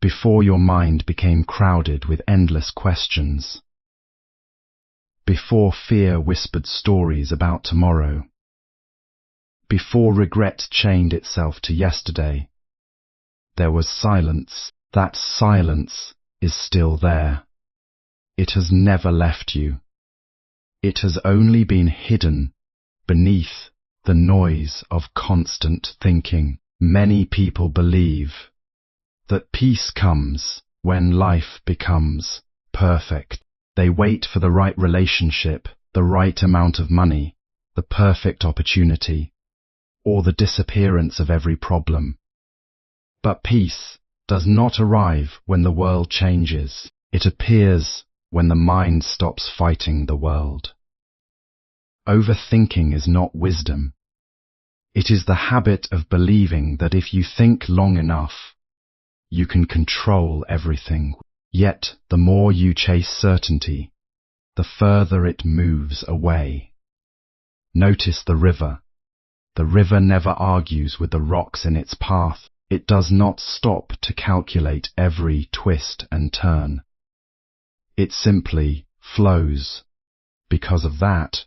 before your mind became crowded with endless questions, before fear whispered stories about tomorrow, before regret chained itself to yesterday, there was silence. That silence is still there. It has never left you. It has only been hidden beneath the noise of constant thinking. Many people believe that peace comes when life becomes perfect. They wait for the right relationship, the right amount of money, the perfect opportunity, or the disappearance of every problem. But peace does not arrive when the world changes. It appears when the mind stops fighting the world. Overthinking is not wisdom. It is the habit of believing that if you think long enough, you can control everything. Yet, the more you chase certainty, the further it moves away. Notice the river. The river never argues with the rocks in its path. It does not stop to calculate every twist and turn. It simply flows. Because of that,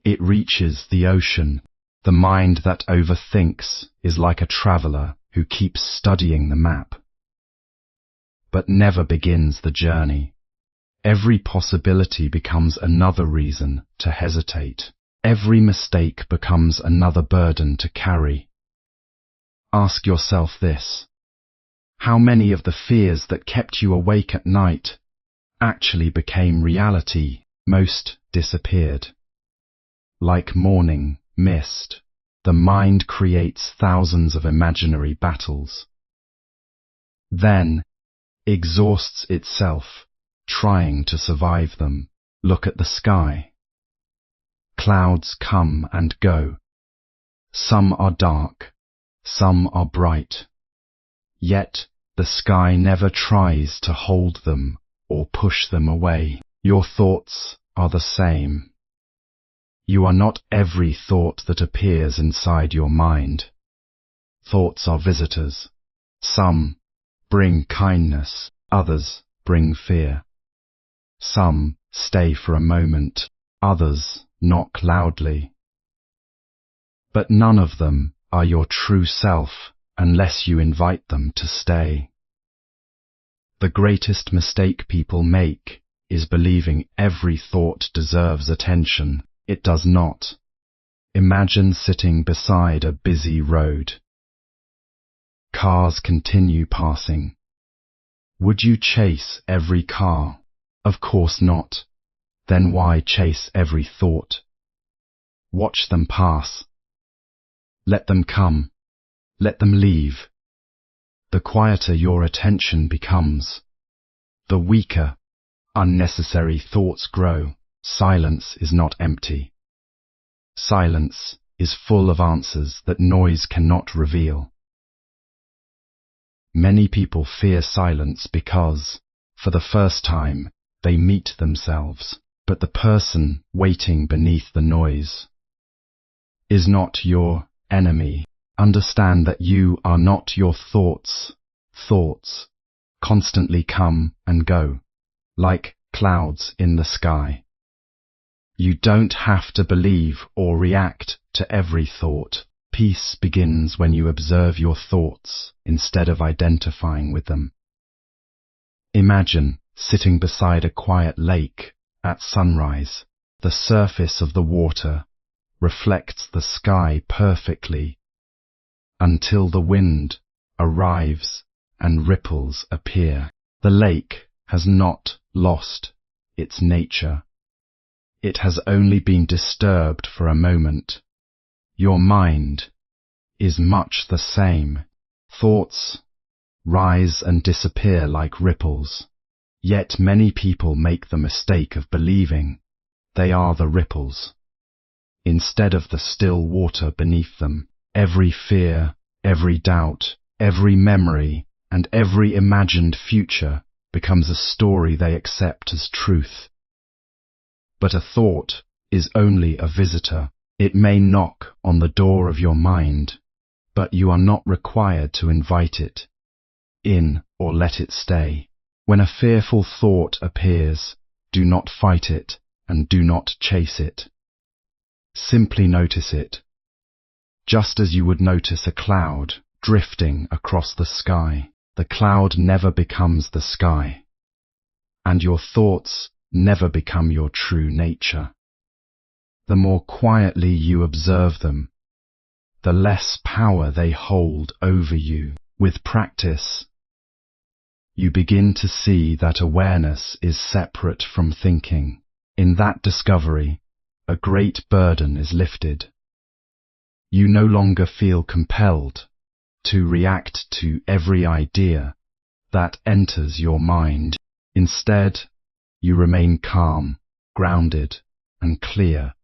it reaches the ocean. The mind that overthinks is like a traveler who keeps studying the map, but never begins the journey. Every possibility becomes another reason to hesitate. Every mistake becomes another burden to carry. Ask yourself this: how many of the fears that kept you awake at night actually became reality? Most disappeared. Like morning mist, the mind creates thousands of imaginary battles, then exhausts itself trying to survive them. Look at the sky. Clouds come and go. Some are dark, some are bright. Yet the sky never tries to hold them or push them away. Your thoughts are the same. You are not every thought that appears inside your mind. Thoughts are visitors. Some bring kindness, others bring fear. Some stay for a moment, others knock loudly. But none of them are your true self unless you invite them to stay. The greatest mistake people make is believing every thought deserves attention. It does not. Imagine sitting beside a busy road. Cars continue passing. Would you chase every car? Of course not. Then why chase every thought? Watch them pass. Let them come. Let them leave. The quieter your attention becomes, the weaker unnecessary thoughts grow. Silence is not empty. Silence is full of answers that noise cannot reveal. Many people fear silence because, for the first time, they meet themselves, but the person waiting beneath the noise is not your enemy. Understand that you are not your thoughts. Thoughts constantly come and go, like clouds in the sky. You don't have to believe or react to every thought. Peace begins when you observe your thoughts instead of identifying with them. Imagine sitting beside a quiet lake at sunrise. The surface of the water reflects the sky perfectly until the wind arrives and ripples appear. The lake has not lost its nature. It has only been disturbed for a moment. Your mind is much the same. Thoughts rise and disappear like ripples. Yet many people make the mistake of believing they are the ripples, instead of the still water beneath them. Every fear, every doubt, every memory, and every imagined future becomes a story they accept as truth. But a thought is only a visitor. It may knock on the door of your mind, but you are not required to invite it. in or let it stay. When a fearful thought appears, do not fight it and do not chase it. Simply notice it, just as you would notice a cloud drifting across the sky. The cloud never becomes the sky, and your thoughts never become your true nature. The more quietly you observe them, the less power they hold over you. With practice, you begin to see that awareness is separate from thinking. In that discovery, a great burden is lifted. You no longer feel compelled to react to every idea that enters your mind. Instead, you remain calm, grounded, and clear,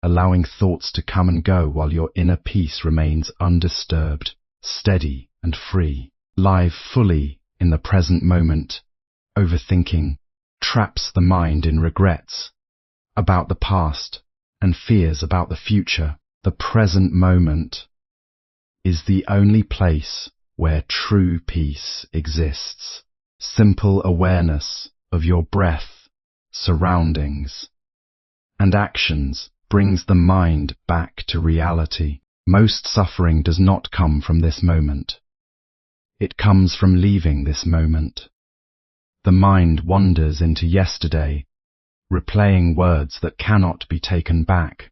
allowing thoughts to come and go while your inner peace remains undisturbed, steady, and free. Live fully in the present moment, overthinking traps the mind in regrets about the past and fears about the future. The present moment is the only place where true peace exists. Simple awareness of your breath, surroundings, and actions brings the mind back to reality. Most suffering does not come from this moment. It comes from leaving this moment. The mind wanders into yesterday, replaying words that cannot be taken back,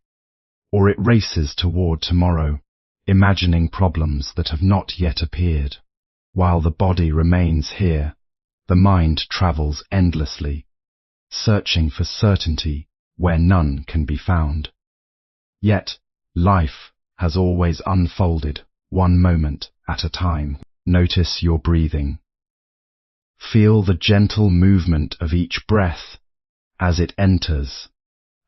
or it races toward tomorrow, imagining problems that have not yet appeared. While the body remains here, the mind travels endlessly, searching for certainty where none can be found. Yet, life has always unfolded, one moment at a time. Notice your breathing. Feel the gentle movement of each breath as it enters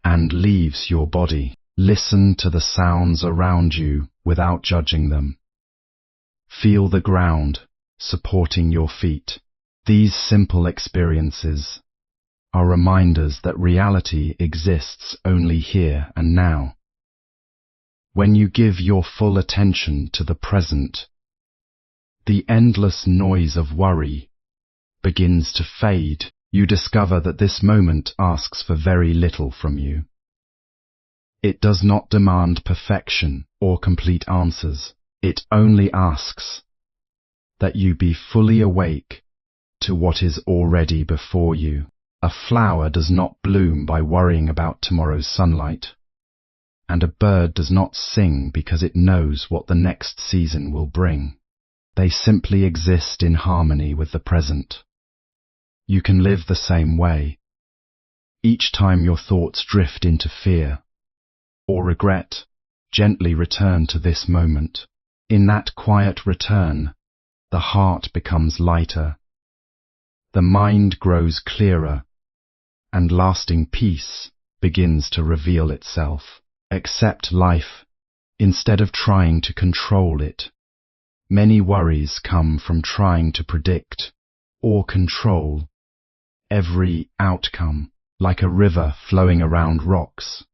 and leaves your body. Listen to the sounds around you without judging them. Feel the ground supporting your feet. These simple experiences are reminders that reality exists only here and now. When you give your full attention to the present, the endless noise of worry begins to fade. You discover that this moment asks for very little from you. It does not demand perfection or complete answers. It only asks that you be fully awake to what is already before you. A flower does not bloom by worrying about tomorrow's sunlight, and a bird does not sing because it knows what the next season will bring. They simply exist in harmony with the present. You can live the same way. Each time your thoughts drift into fear or regret, gently return to this moment. In that quiet return, the heart becomes lighter, the mind grows clearer, and lasting peace begins to reveal itself. Accept life instead of trying to control it. Many worries come from trying to predict or control every outcome. Like a river flowing around rocks,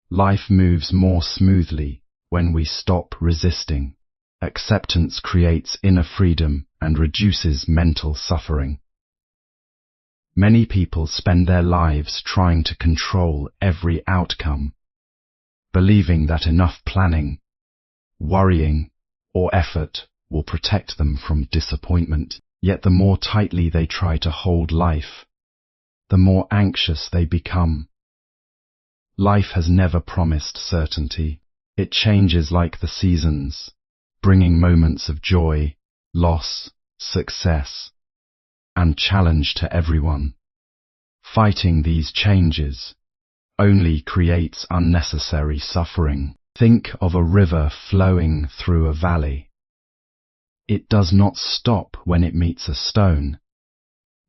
life moves more smoothly when we stop resisting. Acceptance creates inner freedom and reduces mental suffering. Many people spend their lives trying to control every outcome, believing that enough planning, worrying, or effort will protect them from disappointment. Yet the more tightly they try to hold life, the more anxious they become. Life has never promised certainty. It changes like the seasons, bringing moments of joy, loss, success, and challenge to everyone. Fighting these changes only creates unnecessary suffering. Think of a river flowing through a valley. It does not stop when it meets a stone,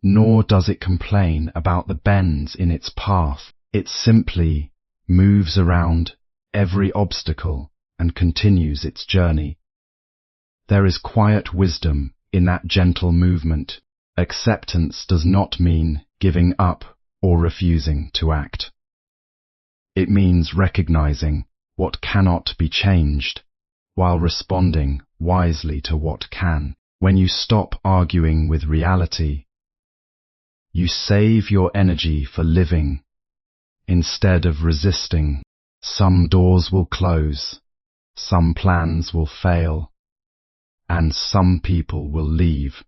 nor does it complain about the bends in its path. It simply moves around every obstacle and continues its journey. There is quiet wisdom in that gentle movement. Acceptance does not mean giving up or refusing to act. It means recognizing what cannot be changed while responding wisely to what can. When you stop arguing with reality, you save your energy for living instead of resisting. Some doors will close, some plans will fail, and some people will leave.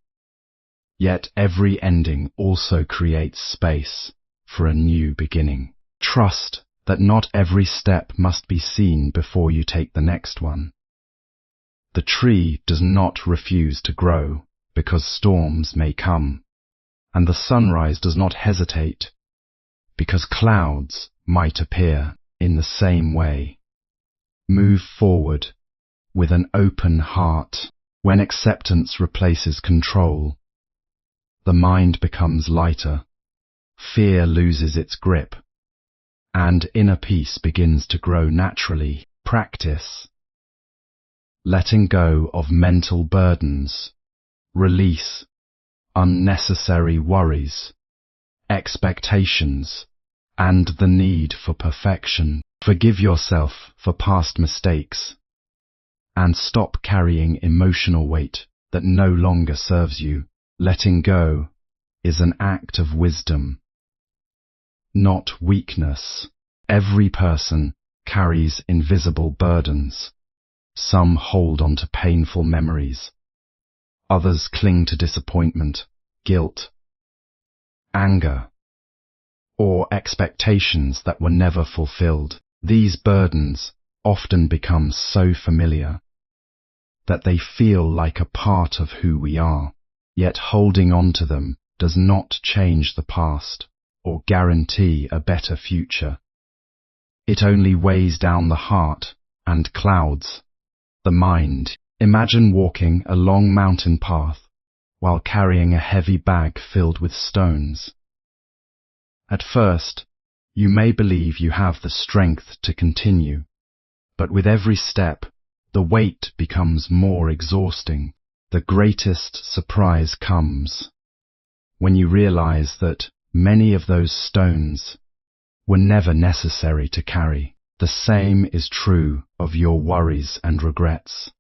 Yet every ending also creates space for a new beginning. Trust that not every step must be seen before you take the next one. The tree does not refuse to grow because storms may come, and the sunrise does not hesitate because clouds might appear in the same way. Move forward with an open heart. When acceptance replaces control, the mind becomes lighter, fear loses its grip, and inner peace begins to grow naturally. Practice letting go of mental burdens. Release unnecessary worries, expectations, and the need for perfection. Forgive yourself for past mistakes and stop carrying emotional weight that no longer serves you. Letting go is an act of wisdom, not weakness. Every person carries invisible burdens. Some hold on to painful memories. Others cling to disappointment, guilt, anger, or expectations that were never fulfilled. These burdens often become so familiar that they feel like a part of who we are. Yet holding on to them does not change the past or guarantee a better future. It only weighs down the heart and clouds the mind. Imagine walking a long mountain path while carrying a heavy bag filled with stones. At first, you may believe you have the strength to continue, but with every step, the weight becomes more exhausting. The greatest surprise comes when you realize that many of those stones were never necessary to carry. The same is true of your worries and regrets.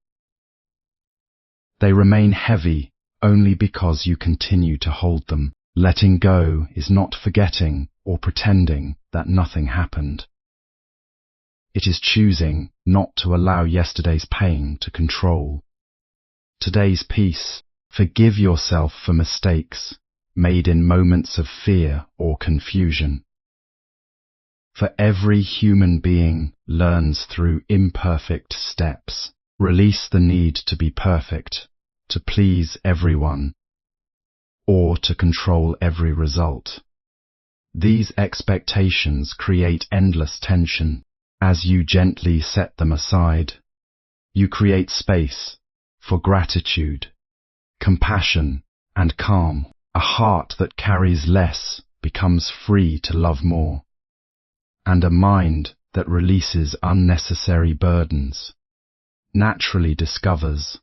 They remain heavy only because you continue to hold them. Letting go is not forgetting or pretending that nothing happened. It is choosing not to allow yesterday's pain to control today's peace. Forgive yourself for mistakes made in moments of fear or confusion. For every human being learns through imperfect steps. Release the need to be perfect, to please everyone, or to control every result. These expectations create endless tension. As you gently set them aside, you create space for gratitude, compassion, and calm. A heart that carries less becomes free to love more, and a mind that releases unnecessary burdens naturally discovers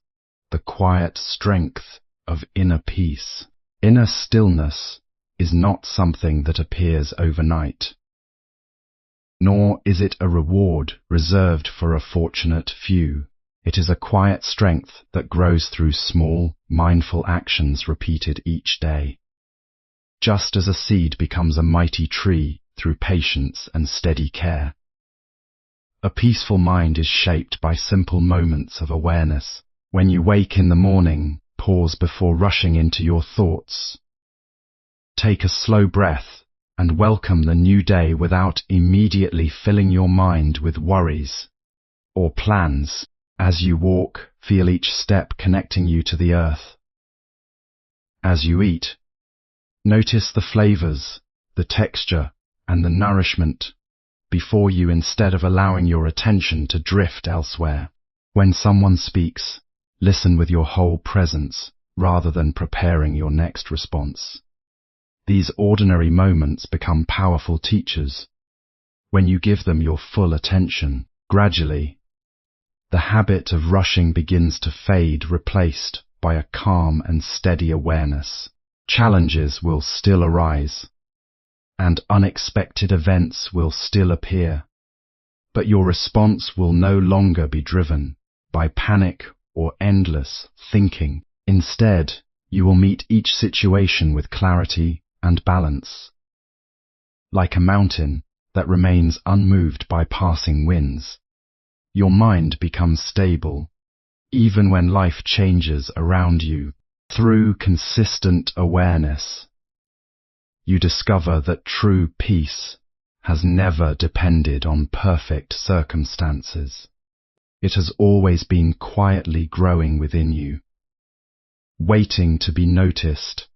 the quiet strength of inner peace. Inner stillness is not something that appears overnight, nor is it a reward reserved for a fortunate few. It is a quiet strength that grows through small, mindful actions repeated each day. Just as a seed becomes a mighty tree through patience and steady care. A peaceful mind is shaped by simple moments of awareness. When you wake in the morning, pause before rushing into your thoughts. Take a slow breath and welcome the new day without immediately filling your mind with worries or plans. As you walk, feel each step connecting you to the earth. As you eat, notice the flavors, the texture, and the nourishment before you, instead of allowing your attention to drift elsewhere. When someone speaks, listen with your whole presence rather than preparing your next response. These ordinary moments become powerful teachers when you give them your full attention. Gradually, the habit of rushing begins to fade, replaced by a calm and steady awareness. Challenges will still arise, and unexpected events will still appear, but your response will no longer be driven by panic or endless thinking. Instead, you will meet each situation with clarity and balance. Like a mountain that remains unmoved by passing winds, your mind becomes stable, even when life changes around you. Through consistent awareness, you discover that true peace has never depended on perfect circumstances. It has always been quietly growing within you, waiting to be noticed